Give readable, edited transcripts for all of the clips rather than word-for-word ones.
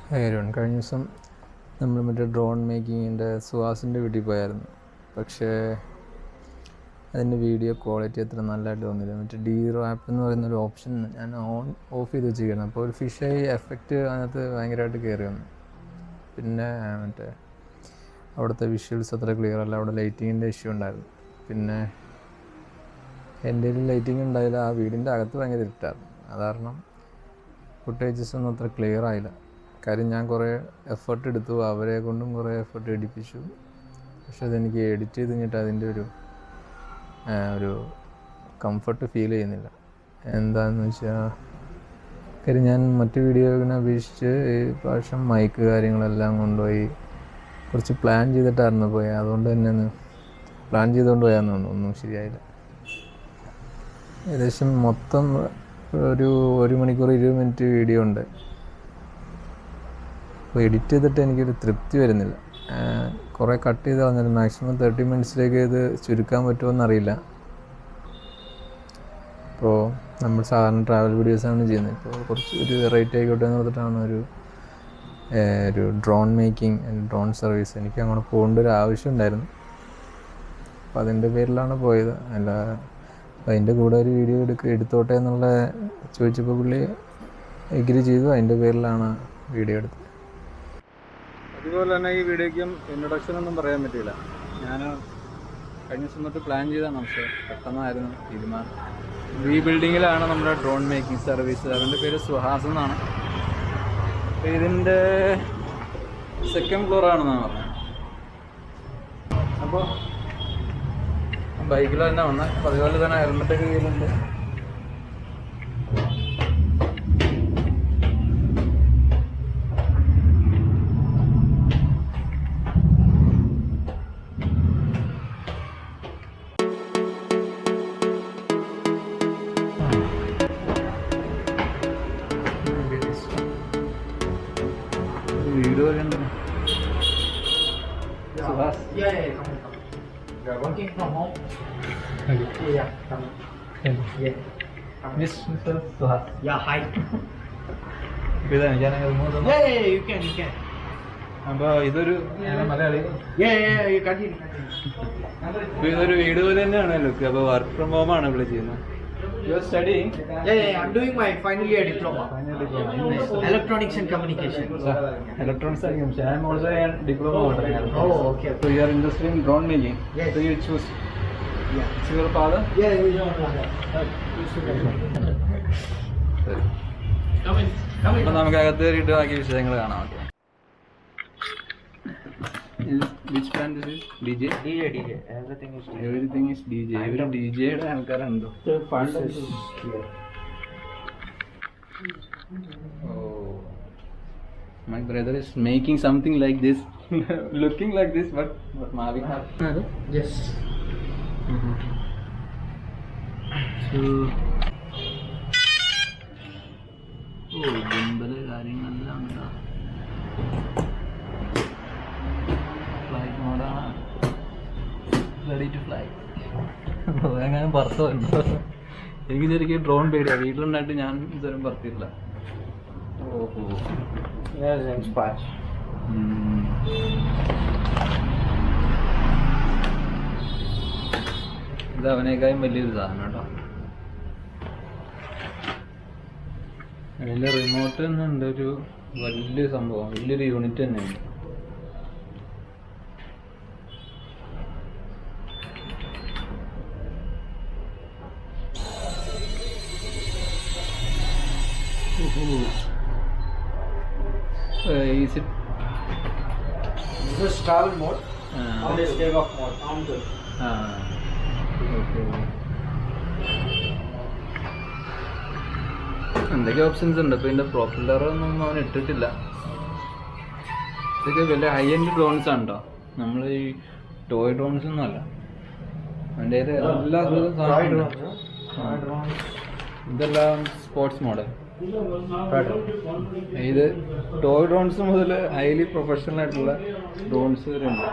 കഴിഞ്ഞ ദിവസം നമ്മൾ മറ്റേ ഡ്രോൺ മേക്കിങ്ങിൻ്റെ സുഹാസിൻ്റെ വീട്ടിൽ പോയായിരുന്നു. പക്ഷേ അതിൻ്റെ വീഡിയോ ക്വാളിറ്റി അത്ര നല്ലതായിട്ട് തോന്നില്ല. മറ്റേ ഡീറോ ആപ്പ് എന്ന് പറയുന്നൊരു ഓപ്ഷൻ ഞാൻ ഓഫ് ചെയ്ത് വെച്ചിരിക്കണം. അപ്പോൾ ഒരു ഫിഷ് ഐ എഫക്റ്റ് അതിനകത്ത് ഭയങ്കരമായിട്ട് കയറി വന്നു. പിന്നെ മറ്റേ അവിടുത്തെ വിഷ്വൽസ് അത്ര ക്ലിയർ അല്ല. അവിടെ ലൈറ്റിങ്ങിൻ്റെ ഇഷ്യൂ ഉണ്ടായിരുന്നു. പിന്നെ എൻ്റെ ലൈറ്റിംഗ് ഉണ്ടായില്ല. ആ വീടിൻ്റെ അകത്ത് ഭയങ്കര ഇരുട്ടായിരുന്നു. അത് കാരണം ഫുട്ടേജസ് ഒന്നും അത്ര ക്ലിയർ ആയില്ല. കാര്യം ഞാൻ കുറേ എഫേർട്ട് എടുത്തു, അവരെ കൊണ്ടും കുറേ എഫേർട്ട് എടുപ്പിച്ചു. പക്ഷെ അതെനിക്ക് എഡിറ്റ് ചെയ്ത് കഴിഞ്ഞിട്ട് അതിൻ്റെ ഒരു കംഫർട്ട് ഫീൽ ചെയ്യുന്നില്ല. എന്താണെന്ന് വെച്ചാൽ കാര്യം ഞാൻ മറ്റു വീഡിയോവിനെ അപേക്ഷിച്ച് ഈ പ്രാവശ്യം മൈക്ക് കാര്യങ്ങളെല്ലാം കൊണ്ടുപോയി കുറച്ച് പ്ലാൻ ചെയ്തിട്ടായിരുന്നു പോയത്. അതുകൊണ്ട് തന്നെ പ്ലാൻ ചെയ്തുകൊണ്ട് പോയാന്ന് ഒന്നും ശരിയായില്ല. ഏകദേശം മൊത്തം ഒരു 1 മണിക്കൂർ 20 മിനിറ്റ് വീഡിയോ ഉണ്ട്. അപ്പോൾ എഡിറ്റ് ചെയ്തിട്ട് എനിക്കൊരു തൃപ്തി വരുന്നില്ല. കുറേ കട്ട് ചെയ്ത് കളഞ്ഞാൽ മാക്സിമം 30 മിനിറ്റ്സിലേക്ക് ഇത് ചുരുക്കാൻ പറ്റുമോ എന്നറിയില്ല. ഇപ്പോൾ നമ്മൾ സാധാരണ ട്രാവൽ വീഡിയോസാണ് ചെയ്യുന്നത്. ഇപ്പോൾ കുറച്ച് ഒരു വെറൈറ്റി ആയിക്കോട്ടെ എന്ന് പറഞ്ഞിട്ടാണ് ഒരു ഡ്രോൺ മേക്കിംഗ് ഡ്രോൺ സർവീസ് എനിക്ക് അങ്ങോട്ട് പോകേണ്ട ഒരു ആവശ്യം ഉണ്ടായിരുന്നു. അപ്പോൾ അതിൻ്റെ പേരിലാണ് പോയത്. അല്ല അതിൻ്റെ കൂടെ ഒരു വീഡിയോ എടുത്തോട്ടെ എന്നുള്ള ചോദിച്ചപ്പോൾ പുള്ളി എഗ്രി ചെയ്തു. അതിൻ്റെ പേരിലാണ് വീഡിയോ എടുത്തത്. അതുപോലെ തന്നെ ഈ വീഡിയോയ്ക്കും ഇൻട്രൊഡക്ഷൻ ഒന്നും പറയാൻ പറ്റില്ല. ഞാൻ കഴിഞ്ഞ ദിവസം തൊട്ട് പ്ലാൻ ചെയ്താണ്. പക്ഷേ പെട്ടെന്നായിരുന്നു തീരുമാനം. റീബിൽഡിങ്ങിലാണ് നമ്മുടെ ഡ്രോൺ മേക്കിംഗ് സർവീസ്. അതിൻ്റെ പേര് സുഹാസ് എന്നാണ്. അപ്പോൾ ഇതിൻ്റെ 2nd ഫ്ലോറാണെന്നാണ് പറഞ്ഞത്. അപ്പോൾ ബൈക്കിൽ തന്നെ വന്നത്. അപ്പോൾ അതുപോലെ തന്നെ ഹെൽമെറ്റൊക്കെ കയ്യിലുണ്ട്. വീഡിയോ ഉണ്ട്. Suhas working from home. Yeah, come. Yeah. Mr. Suhas. Yeah, hi. ഇതാണ് ഞാൻ Yeah, you can. അപ്പോൾ ഇതൊരു മലയാളി. Yeah, you continue. അപ്പോൾ ഇതൊരു വീട് പോലെ തന്നെയാണ് ലുക്ക്. അപ്പോൾ വർക്ക് ഫ്രം ഹോം ആണ് ഇവിടെ ചെയ്യുന്നത്. You are studying? Yeah, I'm doing my final year diploma. Electronics and communication. Electronics ആയിരിക്കും. പക്ഷേ I am also a diploma holder. Oh, okay. So you are interested in drone making? Yes. So you choose. Yeah. Is your father? Yeah. Come in. അപ്പോൾ നമുക്ക് അകത്ത് കയറിയിട്ട് ബാക്കി വിഷയങ്ങൾ കാണാം. Which band is it? DJ? DJ. Everything is DJ. Everything is DJ. Every DJ യുടെ ആൾക്കാരുണ്ടോ? Fund is here. Oh. My brother is making something like this. Looking like this, but Mavic. Yes. So gimbal കാര്യങ്ങളെല്ലാം ഉണ്ടോ? Flight മോഡാണ്. Ready to fly. എങ്ങനെ പറത്തോ ഉണ്ടോ? എനിക്ക് ശരിക്കും ഡ്രോൺ പേടിയാണ്. വീട്ടിലുണ്ടായിട്ട് ഞാൻ ഇതുവരെ പറത്തിയില്ല. ഓഹോ, ഇത് അവനേക്കാളും വലിയൊരു സാധനം കേട്ടോ. അതിൻ്റെ റിമോട്ട് തന്നെ ഉണ്ട്. ഒരു വലിയ സംഭവം, വലിയൊരു യൂണിറ്റ് തന്നെയുണ്ട്. Is it? This is travel mode. This is take off mode. Okay. എന്തൊക്കെ ഓപ്ഷൻസ് ഉണ്ട്. അപ്പോൾ ഇതിൻ്റെ പ്രൊപ്പല്ലറൊന്നും അവൻ ഇട്ടിട്ടില്ല. ഇതൊക്കെ വലിയ ഹൈ എൻഡ് ഡ്രോൺസ് ആണ് കേട്ടോ. നമ്മൾ ഈ ടോയ് ഡ്രോൺസ് ഒന്നും അല്ല. അതിൻ്റെ എല്ലാ ഇതെല്ലാം സ്പോർട്സ് മോഡൽ. ഇത് ടോയ് ഡ്രോൺസ് മുതൽ ഹൈലി പ്രൊഫഷണൽ ആയിട്ടുള്ള ഡ്രോൺസ് വരെ ഉണ്ട്.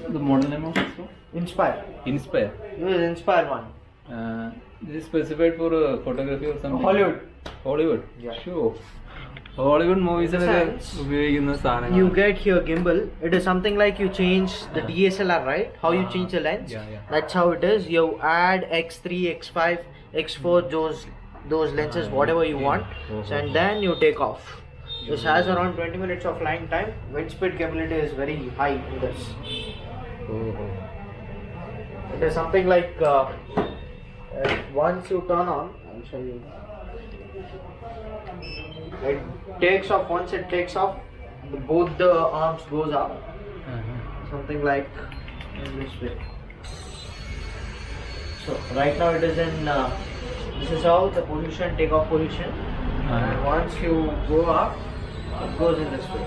ഇത് model name of Inspire. Inspire. This is Inspire one. This is specified for photography or something? Hollywood. Hollywood? Yeah. Sure. Hollywood മൂവീസിലൊക്കെ ഉപയോഗിക്കുന്ന സാധനങ്ങൾ. You get here gimbal. It is something like you change the DSLR, right? How you change the lens. Yeah. That's how it is. You add X3, X5, X4, those lenses, whatever you want, and then you take off. This has around 20 minutes of flying time. Wind speed capability is very high in this. It is something like once you turn on, I'll show you. It takes off. Once it takes off, both the arms goes up. Something like in this way. So right now it is in. This is how the position, takeoff position. And once you go up, it goes in this way.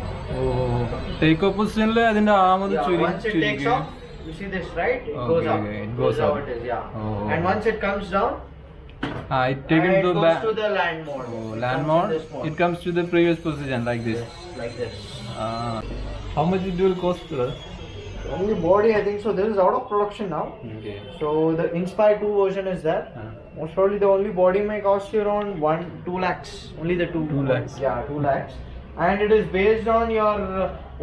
Take off പൊസിഷനിൽ അതിന്റെ ആമത് Once it takes off, you see this, right? It goes up. It goes This is up. how it is, yeah. And once it comes down, it takes it to goes to the land mode. Land It comes mode. in this mode. It comes to the previous position like this. Yes, like this. How much it will cost? Only body, I think so. This is out of production now. Okay. So the Inspire 2 version is there. Most probably the only body may cost you around 2 lakhs. Only the 2 lakhs. Yeah, 2 lakhs. And it is based on your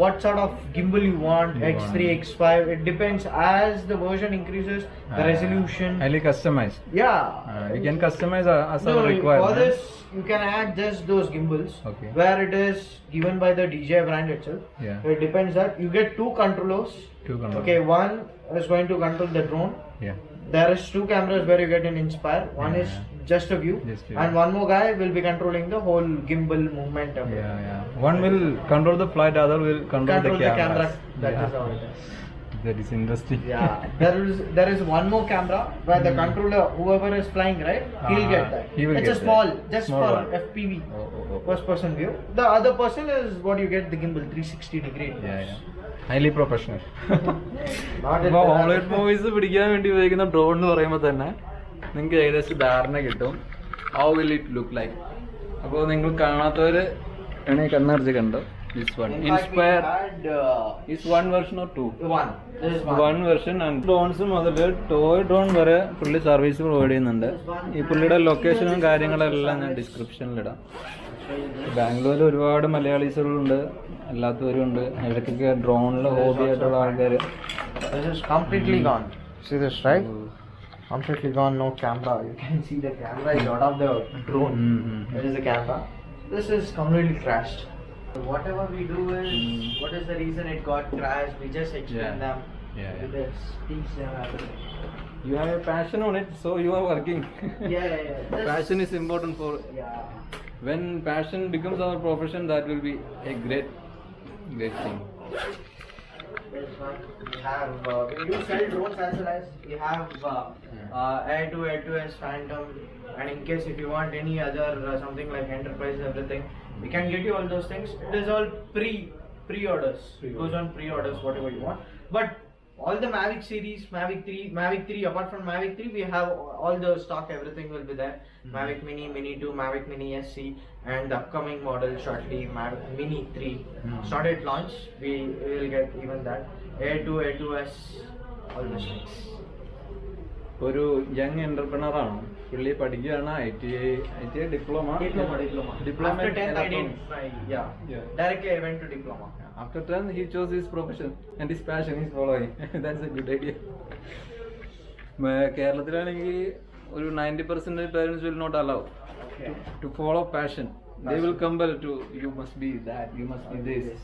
what sort of gimbal you want, X3, X5. It depends as the version increases, the resolution. Highly customized. Yeah. You can customize as No, our requirement. for this you can add just those gimbals. Okay. Where it is given by the DJI brand itself. Yeah. So it depends that you get 2 controllers. Okay, one is going to control the drone. Yeah. There is 2 cameras where you get an Inspire. One is just a view, and one more guy will be controlling the whole gimbal movement of it. Yeah. One will control the flight, other will control the camera. That is how it is. That is interesting. Yeah. There is one more camera where the controller, whoever is flying, right, he'll get that. He will it's get a small, that. just Small for one. FPV, first person view. The other person is what you get the gimbal 360 degree. Yeah. Highly professional. Not അപ്പോൾ Hollywood movies പിടിക്കാൻ വേണ്ടി ഉപയോഗിക്കുന്ന drone എന്ന് പറയുമ്പോൾ തന്നെ നിങ്ങൾക്ക് ഏകദേശം ധാരണ കിട്ടും. How will it look like. അപ്പോൾ നിങ്ങൾ കാണാത്തവർ വേണമെങ്കിൽ കണ്ണടച്ച് കണ്ടോ. This one Inspire is one version or two? One version. And drones മുതൽ ടോയ് ഡ്രോൺ വരെ പുള്ളി സർവീസ് പ്രൊവൈഡ് ചെയ്യുന്നുണ്ട്. ഈ പുള്ളിയുടെ ലൊക്കേഷനും കാര്യങ്ങളെല്ലാം ഞാൻ ഡിസ്ക്രിപ്ഷനിലിടാം. ബാംഗ്ലൂരിൽ ഒരുപാട് മലയാളീസുകളുണ്ട്, അല്ലാത്തവരുണ്ട്. ഇവർക്കൊക്കെ ഡ്രോണിൽ ഹോബി ആയിട്ടുള്ള ആൾക്കാർ. This is completely gone. See this, right? Completely gone, no camera. You can see the camera is out of the drone. This is the camera. This is completely crashed. So whatever we do is, what is the reason it got crashed? We just explain them. We just teach them everything. You have a passion on it, so you are working. Yeah. Passion is important for. Yeah. When passion becomes our profession, that will be a great thing. This one we have. We do sell drones as well as we have Air to S Phantom, and in case if you want any other something like Enterprise, everything, we can get you all those things. It is all pre-orders. It goes on pre-orders, whatever you want. But all the Mavic series, Mavic 3, apart from Mavic 3, we have all the stock, everything will be there. Mavic Mini, Mini 2, Mavic Mini SC, and the upcoming model shortly, Mavic Mini 3. Started launch, we will get even that. Air 2S, all the things. ഒരു young എന്റർപ്രണറാണ് പുള്ളി. പഠിക്കുകയാണ് ITI diploma. After 10 I did directly I went to diploma. After 10 he chose his profession and his passion is following. That's a good idea. കേരളത്തിലാണെങ്കിൽ ഒരു 90% parents will not allow to follow passion. They will compel to, you must be that, you must be this.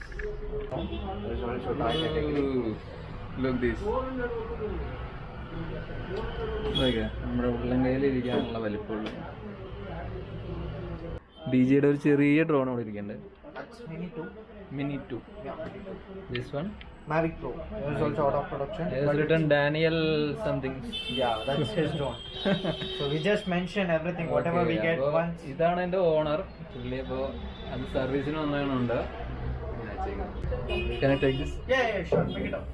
Look this. നമ്മുടെ ഉള്ളങ്കയിൽ ഇരിക്കാനുള്ള വലിപ്പമുള്ള DJയുടെ ഒരു ചെറിയ drone അവിടെ ഇരിക്കുന്നുണ്ട്. Mini 2. This one Mavic Pro. It is also out of production. It is written Daniel something. Yeah, that's his drone. So we just mention everything, whatever we get once. ഇതാണ് എൻ്റെ owner പുള്ളി. അപ്പോൾ അത് സർവീസിന് വന്നതുകൊണ്ട്. Can I take this? Yeah, sure. Pick it up.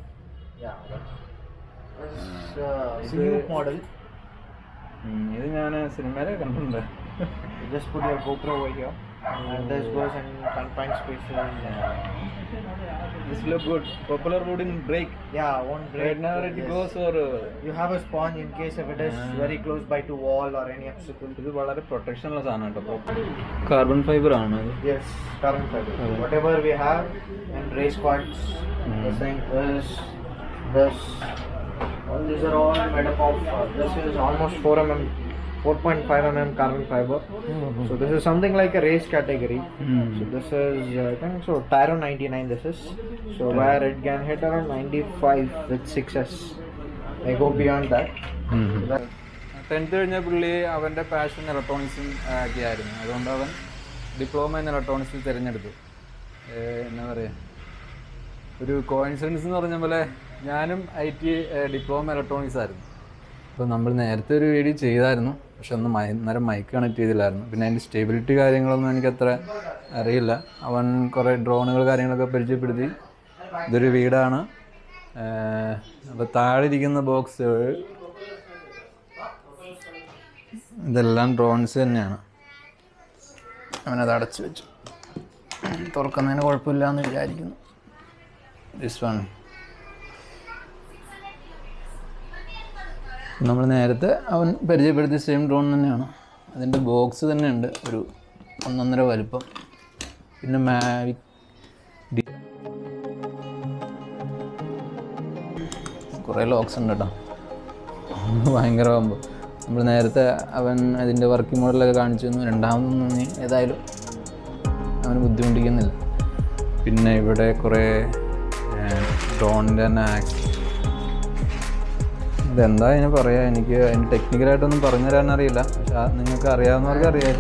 Yeah. This new model. ഇത് ഞാൻ സിനിമയിലെ കണ്ടിട്ടുണ്ട്. Just put your GoPro over here. and this goes in confined spaces. This look good. Propeller wouldn't break. Yeah, won't break. Whenever it Yes. goes or You have a sponge in case if it is very close by to wall or any obstacle. ഇത് വളരെ protection ഉള്ള സാധനം കേട്ടോ. Carbon fibre ആണ് അത്. Yes, carbon fiber. Whatever we have in race quads, this thing is this. All these are all made up of. This is almost 4.5 mm carbon fiber. So this is something like a race category. So this is I think so Tyro 99 this is. So where it can hit around 95 with 6S. I go beyond that. 10th കഴിഞ്ഞ പുള്ളി അവൻ്റെ passion ഇലക്ട്രോണിക്സും ഒക്കെ ആയിരുന്നു. അതുകൊണ്ട് അവൻ diploma in ഇലക്ട്രോണിക്സിൽ തിരഞ്ഞെടുത്തു. എന്താ പറയുക, ഒരു കോയിൻസിഡൻസ് എന്ന് പറഞ്ഞ പോലെ ഞാനും IT ഡിപ്ലോമ ഇലക്ട്രോണിക്സ് ആയിരുന്നു. അപ്പോൾ നമ്മൾ നേരത്തെ ഒരു വീഡിയോ ചെയ്തായിരുന്നു, പക്ഷെ ഒന്ന് നേരം മൈക്ക് കണക്ട് ചെയ്തില്ലായിരുന്നു. പിന്നെ അതിൻ്റെ സ്റ്റെബിലിറ്റി കാര്യങ്ങളൊന്നും എനിക്കത്ര അറിയില്ല. അവൻ കുറേ ഡ്രോണുകൾ കാര്യങ്ങളൊക്കെ പരിചയപ്പെടുത്തി. ഇതൊരു വീടാണ്. അപ്പോൾ താഴെ ഇരിക്കുന്ന ബോക്സ് ഇതെല്ലാം ഡ്രോൺസ് തന്നെയാണ്. അവനത് അടച്ചു വെച്ചു. തുറക്കുന്നതിന് കുഴപ്പമില്ല എന്ന് വിചാരിക്കുന്നു. ദിസ് വൺ നമ്മൾ നേരത്തെ അവൻ പരിചയപ്പെടുത്തിയ സെയിം ഡ്രോൺ തന്നെയാണ്. അതിൻ്റെ ബോക്സ് തന്നെയുണ്ട്, ഒരു 1.5 വലുപ്പം. പിന്നെ മാവിക് കുറേ ലോക്സ് ഉണ്ട് കേട്ടോ, ഭയങ്കരമാകുമ്പോൾ. നമ്മൾ നേരത്തെ അവൻ അതിൻ്റെ വർക്കിംഗ് മോഡലൊക്കെ കാണിച്ചു തന്നു. രണ്ടാമതൊന്നും ഏതായാലും അവന് ബുദ്ധിമുട്ടിക്കുന്നില്ല. പിന്നെ ഇവിടെ കുറേ ഡ്രോണിൻ്റെ തന്നെ ഇതെന്താ അതിന് പറയുക, എനിക്ക് അതിന് ടെക്നിക്കലായിട്ടൊന്നും പറഞ്ഞു തരാൻ അറിയില്ല. പക്ഷെ നിങ്ങൾക്ക് അറിയാവുന്നവർക്ക് അറിയാം.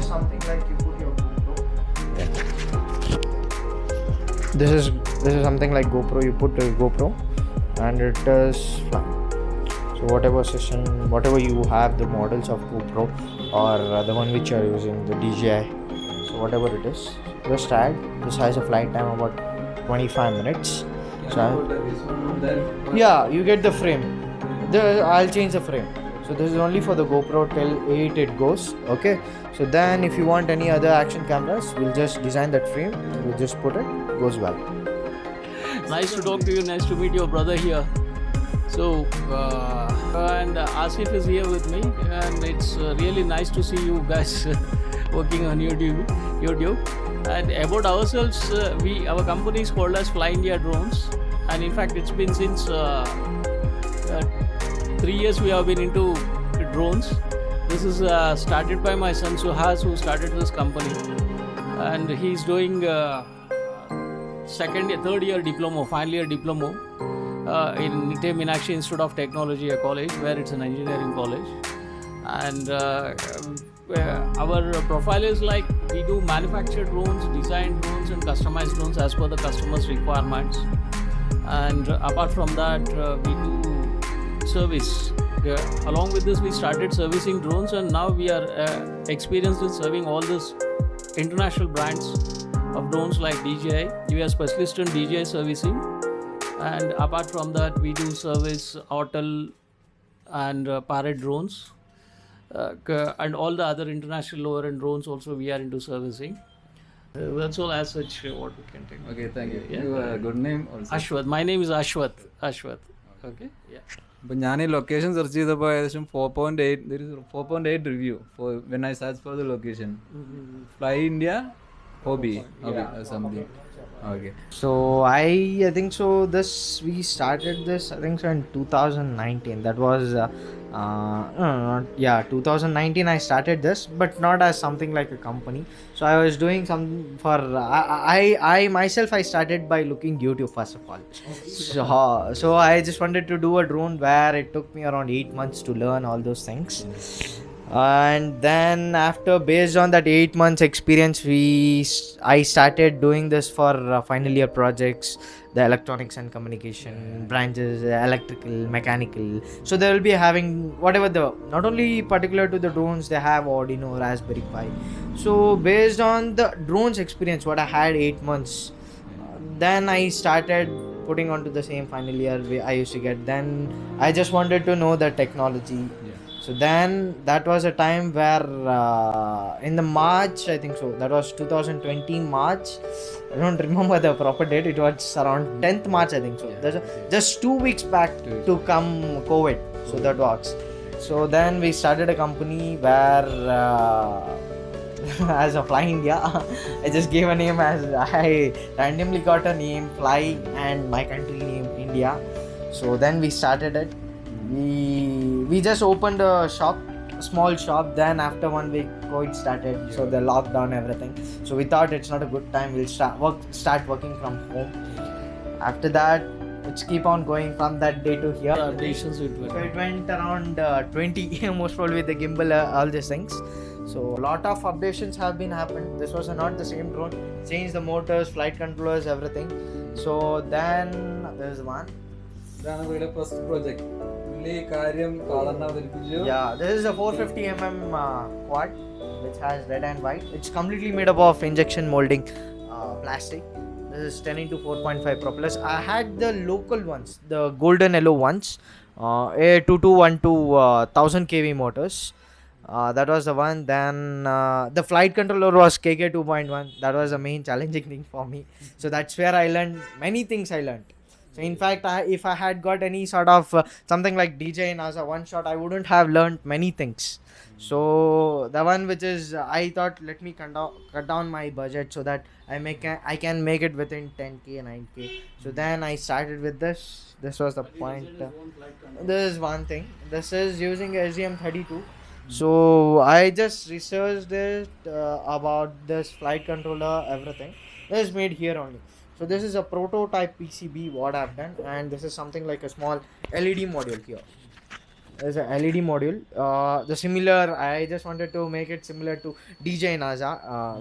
This is something like GoPro. You put a GoPro and it is flying. So whatever you have the models of GoPro or the one which you are using, the DJI. So whatever it is, just add. This has a flight time about 25 minutes. So yeah, you get the frame. I'll change the frame. So this is only for the GoPro till 8 it goes. Okay. So then if you want any other action cameras, we'll just design that frame. We'll just put it. Goes well. Nice to talk to you. Nice to meet your brother here. So and Asif is here with me, and it's really nice to see you guys working on YouTube. And about ourselves, our company is called as Fly India Drones, and in fact it's been since 3 years we have been into drones. This is started by my son Suhas, who started this company, and he's doing third year diploma, final year diploma in Nite Meenakshi Institute of Technology, a college where it's an engineering college. And our profile is like we do manufacture drones, design drones and customize drones as per the customer's requirements. And apart from that, we do service. Along with this, we started servicing drones, and now we are experienced in serving all these international brands of drones like DJI. We are specialist in DJI servicing, and apart from that, we do service Autel and Parrot drones, and all the other international lower end drones also we are into servicing. That's all as such what we can take. Okay, thank you. Yeah. You have a good name also. Ashwath. My name is Ashwath. Okay. Yeah. അപ്പം ഞാൻ ഈ location search ചെയ്തപ്പോൾ ഏകദേശം 4.8 review when I search for the location. Fly India hobby something. Okay. So I think so. We started this I think so in 2019. That was 2019. I started this, but not as something like a company. So I was doing some for I myself. I started by looking YouTube first of all. So I just wanted to do a drone where it took me around 8 months to learn all those things. And then after, based on that 8 months experience, I started doing this for final year projects, the electronics and communication branches, electrical, mechanical. So they will be having whatever not only particular to the drones, they have Arduino, Raspberry Pi. So based on the drones experience what I had 8 months, then I started putting onto the same final year I used to get. Then I just wanted to know the technology. So then that was a time where in the March, I think so, that was 2020 March. I don't remember the proper date. It was around 10th March, I think so. Just 2 weeks back to come COVID. So that works. So then we started a company where as a Fly India, I just gave a name as I randomly got a name Fly and my country name India. So then we started it. We just opened a shop, a small shop. Then after 1 week COVID started, so the lockdown, everything. So we thought it's not a good time, we'll start working from home. After that, it's keep on going from that day to here. Updations it So it went around 20 most probably with the gimbal, all these things. So a lot of updations have been happened. This was not the same drone. Changed the motors, flight controllers, everything. So then there's one. ഇതാണ് ഇവിടെ first project. പുള്ളി കാര്യം കാണാൻ അവതരിപ്പിച്ചു. Yeah, this is a 450 quad which has red and white. It's completely made up of injection molding plastic. This is 10 into 4.5 propellers. I had the local ones, the golden yellow ones, A2212 1000 kV motors. That was the one. Then the flight controller was KK 2.1. That was the main challenging thing for me. So that's where I learned many things. So in fact, if I had got any sort of something like DJ in as a one shot, I wouldn't have learned many things. So the one which is I thought, let me cut down my budget so that I can make it within 10k 9k. So then I started with this. This was the point. This is one thing. This is using SDM32. So I just researched it about this flight controller, everything. This is made here only. So this is a prototype PCB what I've done, and this is something like a small LED module here. There's a LED module. The similar, I just wanted to make it similar to DJ NASA,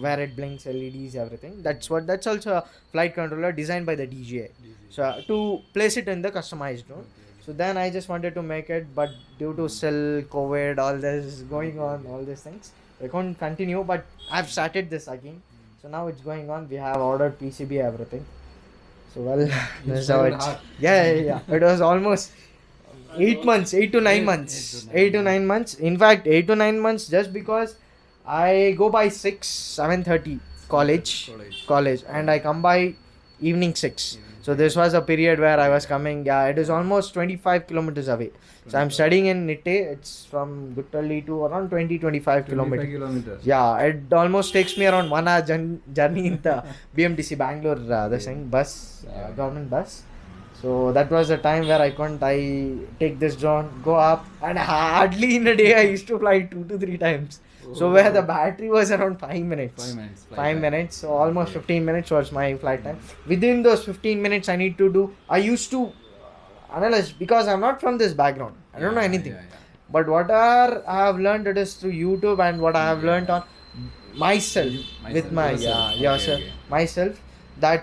where it blinks LEDs, everything. That's also a flight controller designed by the DJI. So to place it in the customized drone. So then I just wanted to make it, but due to still COVID, all this going on, all these things, I couldn't continue. But I've started this again. So now it's going on. We have ordered PCB, everything. So well, that's how it. Yeah. It was almost 8 months, 8 to 9 months, 8 to 9 months. In fact, 8 to 9 months just because I go by 7:30 college, and I come by evening 6. So this was a period where I was coming. Yeah, it is almost 25 kilometers away. So I'm studying in Nitte. It's from Guttahalli to around 25 kilometers. Yeah, it almost takes me around 1 hour journey in the BMTC Bangalore, this thing, bus, government bus. So that was the time where I take this drone, go up, and hardly in a day I used to fly 2 to 3 times. So where the battery was around 5 minutes. 5 minutes. So almost 15 minutes was my flight time. Within those 15 minutes I used to analyze, because I'm not from this background. I don't know anything. But whatever I have learned, it is through YouTube, and what I have learned on myself. Myself, that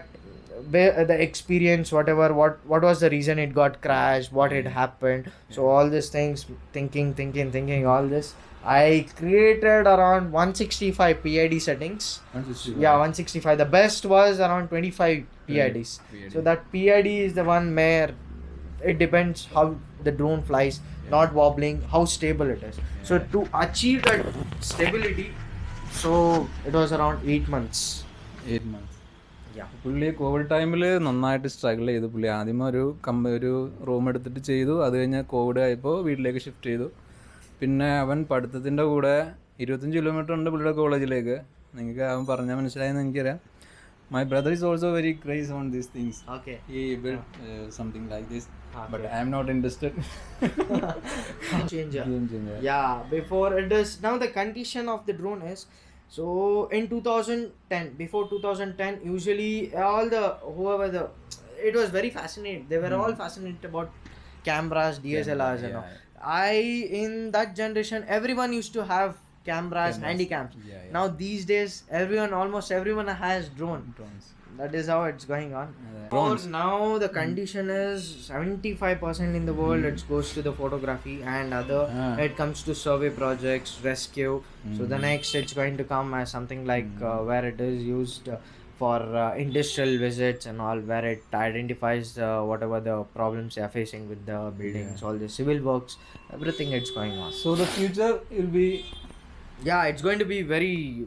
the experience, whatever, what was the reason it got crashed, what had happened. So all these things, thinking all this, I created around 165 PID settings. 165. The best was around 25 PIDs. So that PID is the one where it depends how the drone flies, not wobbling, how stable it is. So to achieve that stability, so it was around 8 months. പുള്ളി Covid ടൈമിൽ നന്നായിട്ട് struggle ചെയ്തു. പുള്ളി ആദ്യം ഒരു room എടുത്തിട്ട് ചെയ്തു. അത് കഴിഞ്ഞ് കോവിഡ് ആയപ്പോൾ വീട്ടിലേക്ക് ഷിഫ്റ്റ് ചെയ്തു. പിന്നെ അവൻ പഠിത്തത്തിൻ്റെ കൂടെ 25 കിലോമീറ്റർ ഉണ്ട് പുള്ളിയുടെ കോളേജിലേക്ക്. നിങ്ങൾക്ക് അവൻ പറഞ്ഞാൽ മനസ്സിലായെന്ന് എനിക്കറിയാം. My brother is also very crazy on these things. Okay. He built something like this, but I am not interested. Game changer. Yeah, before it is, now the condition of the drone is, so in 2010, before 2010, usually it was very fascinating. They were all fascinated about cameras, DSLRs, and all. In that generation, everyone used to have cameras, handycams. Now these days, almost everyone has drones. That is how it's going on. Drones. Now the condition is 75% in the world it goes to the photography and other. It comes to survey projects, rescue. So the next it's going to come as something like where it is used for industrial visits and all, where it identifies whatever the problems they are facing with the buildings, all the civil works, everything it's going on. So the future will be Yeah, it's going to be very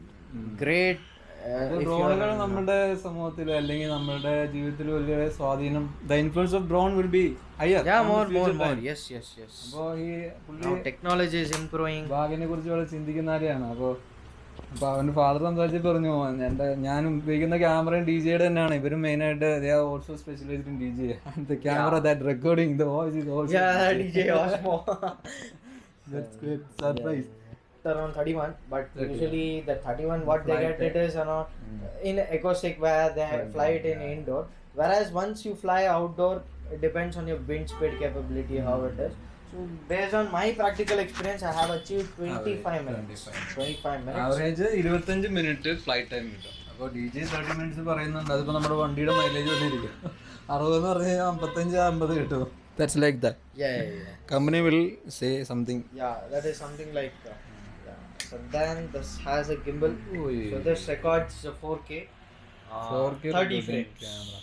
great. If you ഡ്രോണുകൾ are നമ്മുടെ സമൂഹത്തിൽ അല്ലെങ്കിൽ നമ്മുടെ ജീവിതത്തിൽ വലിയ സ്വാധീനം, the influence of drone will be higher. yeah, on the more future more time. yes. അപ്പോൾ ഈ പുള്ളി Now technology is improving. ഭാവിനെ കുറിച്ച് വളരെ ചിന്തിക്കുന്ന ആരെയാണ്. അപ്പോൾ അവൻ്റെ ഫാദർ സംസാരിച്ച് പറഞ്ഞു, ഞാൻ ഉപയോഗിക്കുന്ന ക്യാമറയും ഡി ജെയുടെ തന്നെയാണ്. ഇവരും മെയിനായിട്ട് they are also specialized in DJ. The camera that recording the voice is also DJ Osmo. That's great surprise. Around 31, but usually the 31 what they get it is around in acoustic, where they fly it in indoor, whereas once you fly outdoor, it depends on your wind speed capability, how it is. So based on my practical experience, I have achieved 25 minutes. 25 minutes. Average 25 minute flight time കിട്ടും. അപ്പോൾ D J 30 minutes പറയുന്നുണ്ട്. അതിപ്പോൾ നമ്മുടെ വണ്ടിയുടെ mileage കൊണ്ടിരിക്കും. 60 എന്ന് പറഞ്ഞാൽ 55-50 കിട്ടും. That's like that. Yeah. Company will say something. Yeah, that is something like so then this has a gimbal. So this records 4K 30 frames.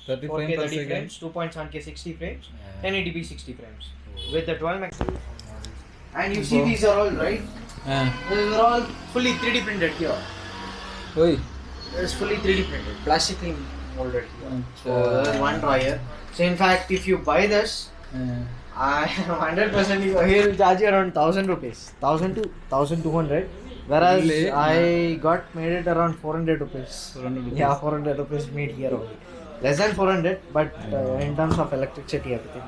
30 4K frames per 30 second. frames, 2.7K 60 frames, 1080p 60 frames with the 12 meg. And you see these are all right. These are all fully 3D printed here. Oi. It's fully 3D printed, plastically molded here. So there's one dryer. So in fact, if you buy this, I am 100% he'll charge you around 1,000 rupees, 1,000 to 1,200. Whereas Really? I got made it around 400 rupees. 400 rupees. Yeah, 400 rupees made here only. Less than 400, but in terms of electricity, everything.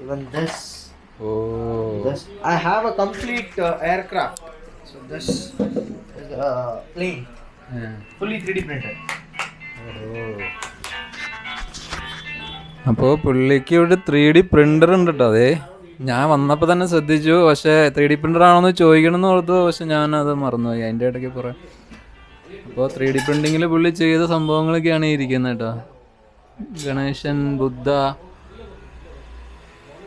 Even this. Oh. This. I have a complete aircraft. So this is a plane, fully 3D printed. അപ്പോൾ പുള്ളിക്ക് ഇവിടെ 3D printer ഉണ്ട് കേട്ടോ. അതെ, ഞാൻ വന്നപ്പോൾ തന്നെ ശ്രദ്ധിച്ചു. പക്ഷേ 3D പ്രിൻ്റർ ആണോന്ന് ചോദിക്കണമെന്ന് ഓർത്തു, പക്ഷെ ഞാനത് മറന്നുപോയി അതിൻ്റെ ഇടയ്ക്ക് കുറേ. അപ്പോൾ 3D പ്രിൻറ്റിങ്ങിൽ പുള്ളി ചെയ്ത സംഭവങ്ങളൊക്കെയാണ് ഈ ഇരിക്കുന്നത് കേട്ടോ. ഗണേശൻ, ബുദ്ധ,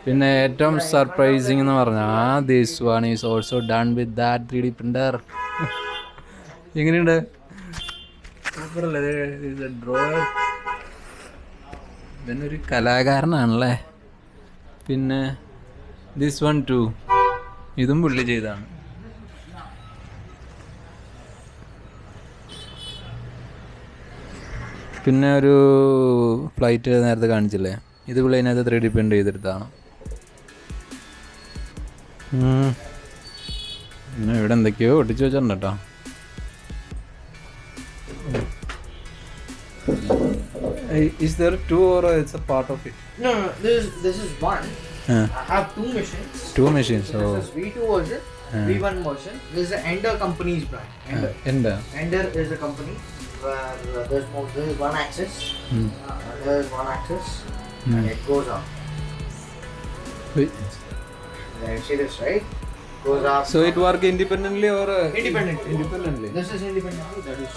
പിന്നെ ഏറ്റവും സർപ്രൈസിങ് എന്ന് പറഞ്ഞാൽ this one is also done with that 3D printer. എങ്ങനെയുണ്ട്? സൂപ്പറല്ലേ ഡ്രോയർ. ഇവനൊരു കലാകാരനാണല്ലേ. പിന്നെ ദിസ് വൺ ടു, ഇതും പുള്ളി ചെയ്താണ്. പിന്നെ ഒരു ഫ്ലൈറ്റ് നേരത്തെ കാണിച്ചില്ലേ, ഇത് പുള്ളി അതിനകത്ത് 3D പ്രിൻ്റ് ചെയ്തെടുത്താണ്. പിന്നെ ഇവിടെ എന്തൊക്കെയോ ഒട്ടിച്ച് വെച്ചിട്ടുണ്ട് കേട്ടോ. Is there two or it's a part of it? No, this is one. I have two machines. Two machines. So this is V2 version, V1 version. This is the Ender company's brand. Ender is a company where there's more. This is one axis. There is one axis, and it goes up. You see this, right? Goes up. So it work independently or Independently. Independently. This is independently. That is.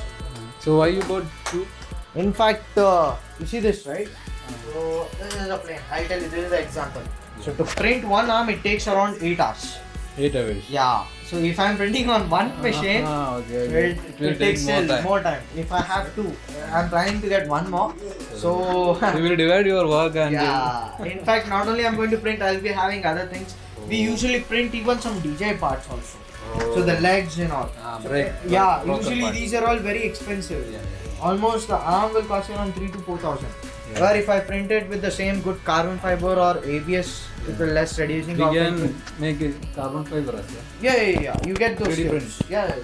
So why you bought two? In fact, you see this, right? So this is a plane. I'll tell you. This is the example. So to print one arm, it takes around 8 hours. 8 hours. Yeah. So if I'm printing on one machine, Okay. it will take more time. If I have two, I'm trying to get one more. So You will divide your work and yeah. In fact, not only I'm going to print, I'll be having other things. We usually print even some DJ parts also. So the legs and all. Usually these are all very expensive. Almost the arm will cost around 3,000 to 4,000. Where if I print it with the same good carbon fiber or ABS, it will less reducing. we can make it carbon fiber as well. Yeah. You get those 3D chips. Yeah.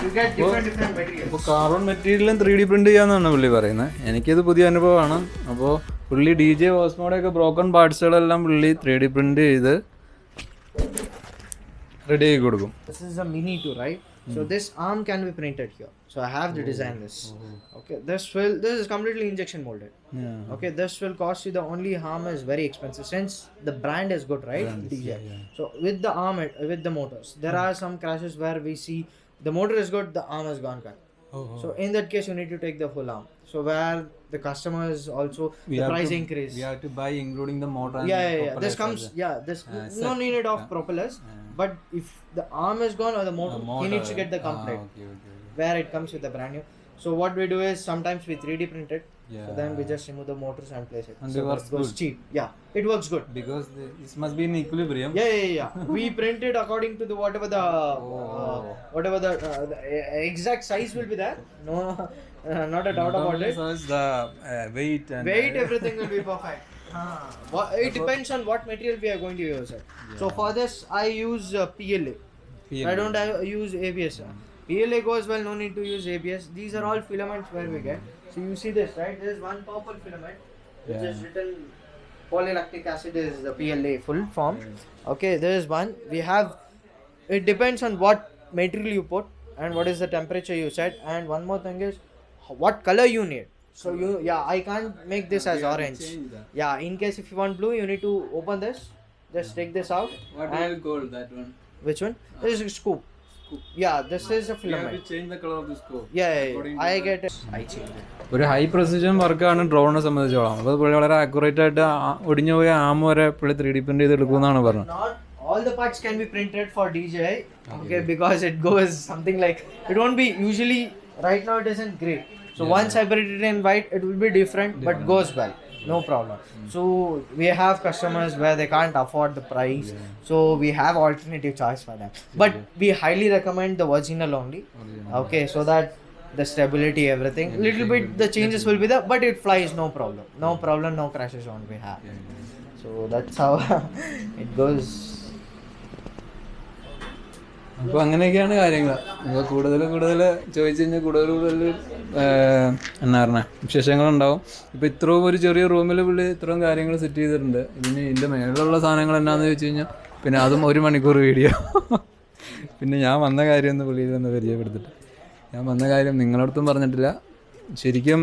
You get different materials. അപ്പോൾ carbon മെറ്റീരിയലും 3D print ചെയ്യാമെന്നാണ് പുള്ളി പറയുന്നത്. എനിക്കിത് പുതിയ അനുഭവമാണ്. അപ്പോൾ പുള്ളി DJ ഓസ്മോയുടെയൊക്കെ ബ്രോക്കൺ പാർട്സുകളെല്ലാം പുള്ളി 3D പ്രിൻ്റ് ചെയ്ത് റെഡി ആക്കി കൊടുക്കും. This is a mini too, right? So this arm can be printed here. So I have to design this. Okay, this is completely injection molded. Okay, this will cost you, the only arm is very expensive since the brand is good, right? DJ. So with the arm, with the motors, there are some crashes where we see the motor is good, the arm has gone cut. So in that case, you need to take the full arm. So where the customer is also the price increase. We have to buy including the motor and Yeah. This comes, no need of propellers. But if the arm is gone or the motor, he needs to get the complete. Okay. where it comes with the brand new. So what we do is sometimes we 3D print it. So then we just remove the motors and place it. And so it works goes good. cheap. Yeah, it works good. Because this must be in equilibrium. Yeah. We print it according to the whatever the exact size will be there. No, not a doubt about it. So it's the weight and Everything will be perfect. It depends on what material we are going to use. So for this, I use PLA. I don't use ABS. PLA goes well, no need to use ABS. These are all filaments where we get. So you see this, right? There is one purple filament which is written polylactic acid is the PLA full form. Okay, there is one. We have, it depends on what material you put and what is the temperature you set. And one more thing is what color you need. So I can't make this as orange. Yeah, in case if you want blue, you need to open this. Just take this out. What do you call that one? Which one? This is a scoop. Yeah, this is a You filament. have to change the color of the scope. Yeah. I get it. I change it. ഒരു high precision വർക്കാണ് ഡ്രോണിനെ സംബന്ധിച്ചോളം. അപ്പോൾ പുള്ളി വളരെ accurate ആയിട്ട് ഒടിഞ്ഞു പോയ ആം വരെ പുള്ളി 3D പ്രിന്റ് ചെയ്തെടുക്കുമെന്നാണ് പറഞ്ഞത്. Not all the parts can be printed for DJI. Okay, because it goes something like, it won't be usually, right now it isn't great. So once I print it in white, it will be different, but goes well. No problem. So we have customers where they can't afford the price. So we have alternative choice for them. But we highly recommend the original only. Okay, so that the stability, everything. Little bit the changes will be there, but it flies no problem. No problem, no crashes won't be have. So that's how it goes. അപ്പോൾ അങ്ങനെയൊക്കെയാണ് കാര്യങ്ങൾ. അപ്പോൾ കൂടുതൽ ചോദിച്ചു കഴിഞ്ഞാൽ കൂടുതൽ എന്നാ പറഞ്ഞാൽ വിശേഷങ്ങളുണ്ടാവും. ഇപ്പോൾ ഇത്രയും ഒരു ചെറിയ റൂമിൽ പുള്ളി ഇത്രയും കാര്യങ്ങൾ സെറ്റ് ചെയ്തിട്ടുണ്ട്. ഇതിൻ്റെ മേളിലുള്ള സാധനങ്ങൾ എന്നാന്ന് ചോദിച്ചു കഴിഞ്ഞാൽ പിന്നെ അതും 1 മണിക്കൂർ വീഡിയോ. പിന്നെ ഞാൻ വന്ന കാര്യം ഒന്ന് പുള്ളിയിൽ ഒന്ന് പരിചയപ്പെടുത്തിട്ട്, ഞാൻ വന്ന കാര്യം നിങ്ങളടുത്തും പറഞ്ഞിട്ടില്ല. ശരിക്കും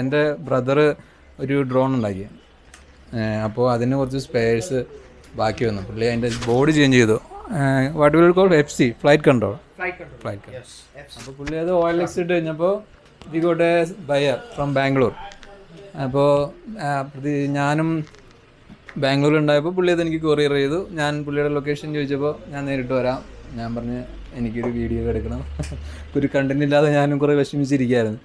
എൻ്റെ ബ്രദർ ഒരു ഡ്രോൺ ഉണ്ടാക്കി. അപ്പോൾ അതിന് കുറച്ച് സ്പെയർസ് ബാക്കി വന്നു. പുള്ളി അതിൻ്റെ ബോഡി ചേഞ്ച് ചെയ്തു. What will call FC, flight control. അപ്പോൾ പുള്ളി അത് OLX ഇട്ട് കഴിഞ്ഞപ്പോൾ we got A buyer from Bangalore. അപ്പോൾ ഞാനും ബാംഗ്ലൂർ ഉണ്ടായപ്പോൾ പുള്ളി അതെനിക്ക് കൊറിയർ ചെയ്തു. ഞാൻ പുള്ളിയുടെ ലൊക്കേഷൻ ചോദിച്ചപ്പോൾ ഞാൻ നേരിട്ട് വരാം. ഞാൻ പറഞ്ഞ് എനിക്കൊരു വീഡിയോ എടുക്കണം. ഒരു കണ്ടന്റ് ഇല്ലാതെ ഞാനും കുറേ വിഷമിച്ചിരിക്കുകയായിരുന്നു.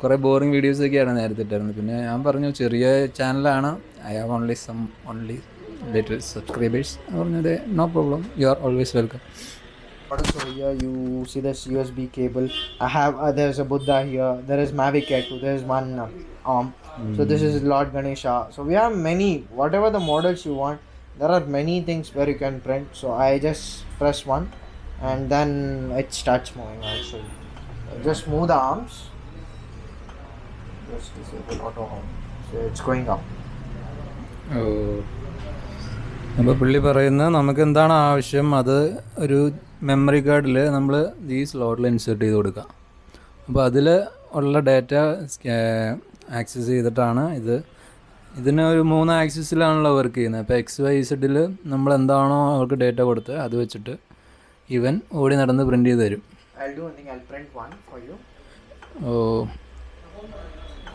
കുറേ ബോറിങ് വീഡിയോസൊക്കെയാണ് നേരത്തെ ഇട്ടായിരുന്നത്. പിന്നെ ഞാൻ പറഞ്ഞു ചെറിയ ചാനലാണ്, I have only little subscribers. No problem, you are always welcome. So here you see this USB cable. I have there's a Buddha here. There is Mavic Air 2. There is one arm. So this is Lord Ganesha. So we have many, whatever the models you want. There are many things where you can print. So I just press one, and then it starts moving. I'll show you. Just move the arms. Just disable auto home. So it's going up. അപ്പോൾ പുള്ളി പറയുന്നത് നമുക്ക് എന്താണ് ആവശ്യം അത് ഒരു memory കാർഡിൽ നമ്മൾ ഈ സ്ലോട്ടിൽ ഇൻസേർട്ട് ചെയ്ത് കൊടുക്കുക. അപ്പോൾ അതിൽ ഉള്ള ഡാറ്റ ആക്സസ് ചെയ്തിട്ടാണ് ഇതിന് ഒരു 3 ആക്സിസിലാണല്ലോ വർക്ക് ചെയ്യുന്നത്. അപ്പോൾ XYZ നമ്മൾ എന്താണോ അവർക്ക് ഡേറ്റ കൊടുത്ത് അത് വെച്ചിട്ട് ഇവൻ ഓടി നടന്ന് പ്രിൻ്റ് ചെയ്ത് തരും. I'll print one for you.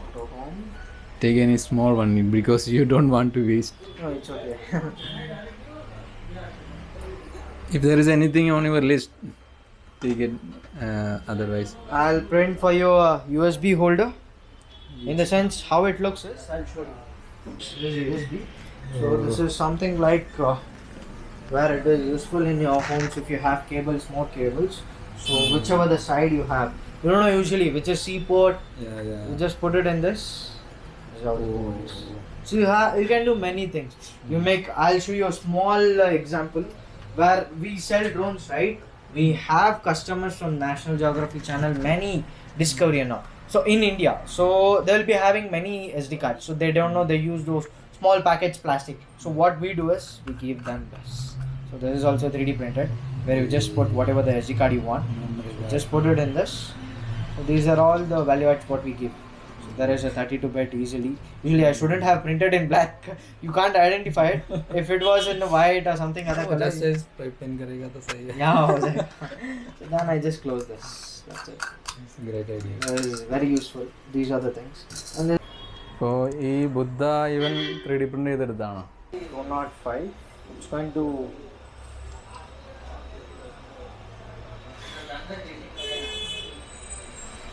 Auto home. Take any small one because you don't want to waste. No, it's okay. If there is anything on your list, take it. Otherwise, I'll print for you a USB holder. In the sense how it looks is, I'll show you. This is USB. So this is something like where it is useful in your homes if you have cables, more cables. So whichever the side you have, you don't know usually which is C port. You just put it in this. So you can do many things. I'll show you a small example where we sell drones, right? We have customers from National Geographic Channel, many Discovery and all. So in India, so they'll be having many SD cards. So they don't know, they use those small packets plastic. So what we do is we give them this. So this is also 3D printed where you just put whatever the SD card you want. Just put it in this. So these are all the value adds what we give. There is a 32-bit easily. Usually I shouldn't have printed in black. You can't identify it. If it was in white or something other color. just says pen karega to sahi hai. Yeah. So then I just close this. That's it. It's a great idea. It is very useful. These are the things. And then അപ്പോൾ ഈ ബുദ്ധ ഇവൻ 3D print ചെയ്തെടുത്താണ്. 105. It's going to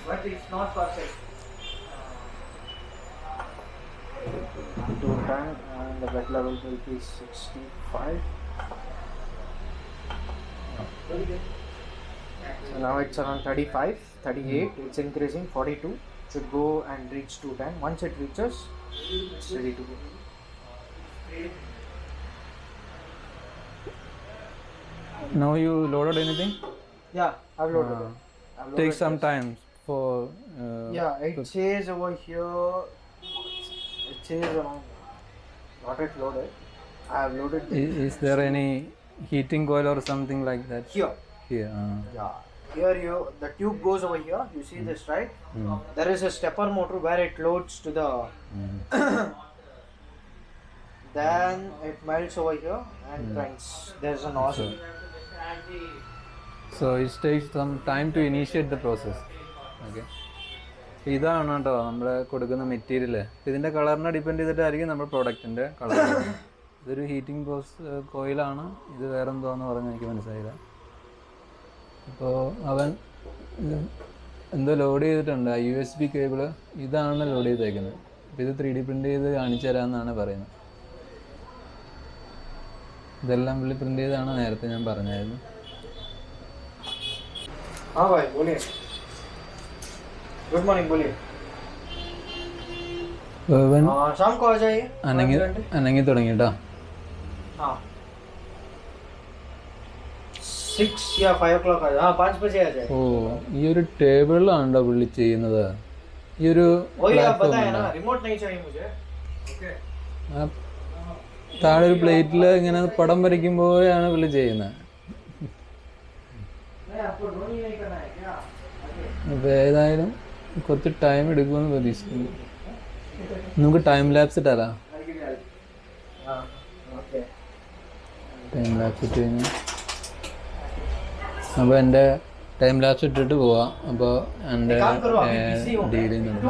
but it's not perfect. 210 and the bed level will be 65. So now it's around 35, 38, it's increasing, 42, should go and reach 210. Once it reaches, it's ready to go. Now you loaded anything? Yeah, I've loaded it. I've loaded Takes some this. time for. Yeah, it says over here, it says around, got it loaded. I have loaded it. Is there any heating coil or something like that? Here. Here. Yeah, here the tube goes over here, you see this, right? There is a stepper motor where it loads to the then it melts over here and grinds. There's a nozzle. So it takes some time to initiate the process. Okay. ഇതാണ് കേട്ടോ നമ്മൾ കൊടുക്കുന്ന material. ഇതിൻ്റെ കളറിനെ depend ചെയ്തിട്ടായിരിക്കും നമ്മുടെ പ്രോഡക്റ്റിൻ്റെ colour. ഇതൊരു heating കോയിലാണ്. ഇത് വേറെ എന്തോന്ന് പറഞ്ഞ് എനിക്ക് മനസ്സിലായില്ല. അപ്പോൾ അവൻ എന്തോ ലോഡ് ചെയ്തിട്ടുണ്ട്. USB കേബിള് ഇതാണ് ലോഡ് ചെയ്തേക്കുന്നത്. അപ്പോൾ ഇത് 3D പ്രിൻ്റ് ചെയ്ത് കാണിച്ചു തരാമെന്നാണ് പറയുന്നത്. ഇതെല്ലാം പുള്ളി പ്രിൻ്റ് ചെയ്താണ് നേരത്തെ ഞാൻ പറഞ്ഞായിരുന്നു. हाँ भाई बोलिए. गुड मॉर्निंग बोलिए. शाम को आ जाइए. അനങ്ങി തുടങ്ങി കേട്ടോ. हाँ 6 या 5 o'clock आ जाए. हाँ 5 बजे आ जाए. ഓ ഈ ഒരു ടേബിളിലാണോ പുള്ളി ചെയ്യുന്നത്? ഈ ഒരു वही आप बताए ना, रिमोट नहीं चाहिए मुझे. ओके. താഴെ ഒരു പ്ലേറ്റിൽ ഇങ്ങനെ പടം വരയ്ക്കുമ്പോഴാണ് പുള്ളി ചെയ്യുന്നത്. അപ്പോൾ ഏതായാലും കുറച്ച് ടൈം എടുക്കുമെന്ന് പ്രതീക്ഷിക്കുന്നു. നമുക്ക് ടൈം ലാപ്സ് ഇട്ടാലോ? ടൈം ലാപ്സ് ഇട്ട് കഴിഞ്ഞാൽ അപ്പോൾ എൻ്റെ ടൈം ലാപ്സ് ഇട്ടിട്ട് പോവാം. അപ്പോൾ എൻ്റെ ഡീലിൽ നിന്ന്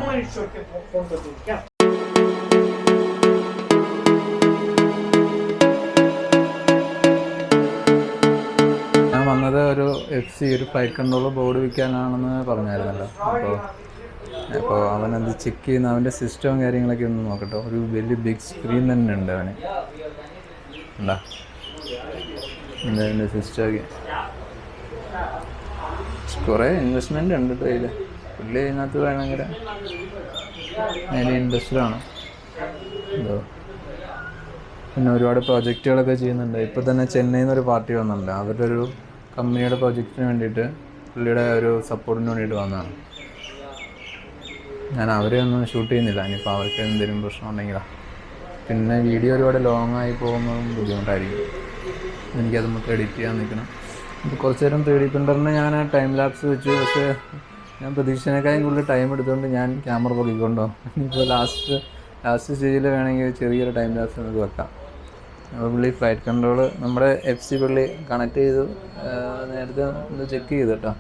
വന്നത് ഒരു FC ഒരു ഫ്ലൈറ്റ് കൺട്രോളർ ബോർഡ് വിൽക്കാനാണെന്ന് പറഞ്ഞായിരുന്നല്ലോ. അപ്പോൾ അവനത് ചെക്ക് ചെയ്യുന്ന അവൻ്റെ സിസ്റ്റവും കാര്യങ്ങളൊക്കെ ഒന്ന് നോക്കട്ടോ. ഒരു വലിയ ബിഗ് സ്ക്രീൻ തന്നെ ഉണ്ട് അവന്. എന്താ എൻ്റെ സിസ്റ്റമൊക്കെ കുറേ ഇൻവെസ്റ്റ്മെൻ്റ് ഉണ്ട് കേട്ടോ ഇതിൽ. പുള്ളി അതിനകത്ത് ഭയങ്കര അതിന് ഇൻട്രസ്റ്റഡാണ്. എന്തോ പിന്നെ ഒരുപാട് പ്രോജക്റ്റുകളൊക്കെ ചെയ്യുന്നുണ്ട്. ഇപ്പോൾ തന്നെ ചെന്നൈയിൽ നിന്നൊരു പാർട്ടി വന്നിട്ടുണ്ട്. അവരുടെ ഒരു കമ്പനിയുടെ പ്രോജക്റ്റിന് വേണ്ടിയിട്ട് പുള്ളിയുടെ ഒരു സപ്പോർട്ടിന് വേണ്ടിയിട്ട് വന്നതാണ്. ഞാൻ അവരെ ഒന്നും ഷൂട്ട് ചെയ്യുന്നില്ല. ഇനിയിപ്പോൾ അവർക്ക് എന്തെങ്കിലും പ്രശ്നം ഉണ്ടെങ്കിലാണ്. പിന്നെ വീഡിയോ ഒരുപാട് ലോങ് ആയി പോകുന്നതും ബുദ്ധിമുട്ടായിരിക്കും. എനിക്കത് മൊത്തം എഡിറ്റ് ചെയ്യാൻ നിൽക്കണം. അപ്പോൾ കുറച്ച് നേരം 3D പ്രിൻ്ററിന് ഞാൻ ടൈം ലാപ്സ് വെച്ചു. പക്ഷേ ഞാൻ പ്രതീക്ഷിച്ചതിനേക്കാളും കൂടുതൽ ടൈം എടുത്തുകൊണ്ട് ഞാൻ ക്യാമറ പൊക്കിക്കൊണ്ടോ. ഇനിയിപ്പോൾ ലാസ്റ്റ് സ്റ്റേജിൽ വേണമെങ്കിൽ ചെറിയൊരു ടൈം ലാപ്സ് നമുക്ക് വെക്കാം. അപ്പോൾ പുള്ളി ഫ്ലൈറ്റ് കൺട്രോൾ നമ്മുടെ FC പുള്ളി കണക്ട് ചെയ്തു. നേരത്തെ ഒന്ന് ചെക്ക് ചെയ്തു കേട്ടോ.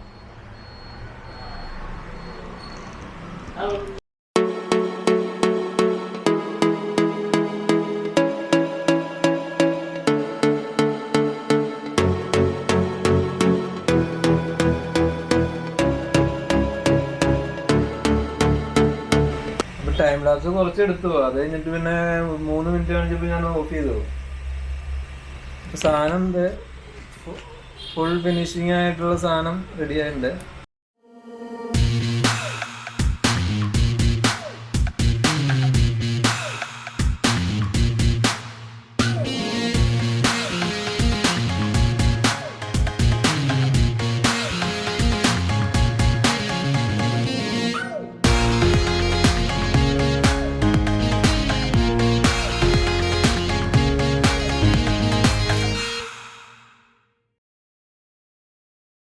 അപ്പോൾ ടൈം ലാപ്സ് കുറച്ച് എടുത്തു. അത് കഴിഞ്ഞിട്ട് പിന്നെ 3 മിനിറ്റ് കഴിഞ്ഞപ്പോൾ ഞാൻ ഓഫ് ചെയ്തു. സാധനം ഫുൾ ഫിനിഷിംഗ് ആയിട്ടുള്ള സാധനം റെഡി ആയിട്ടുണ്ട്.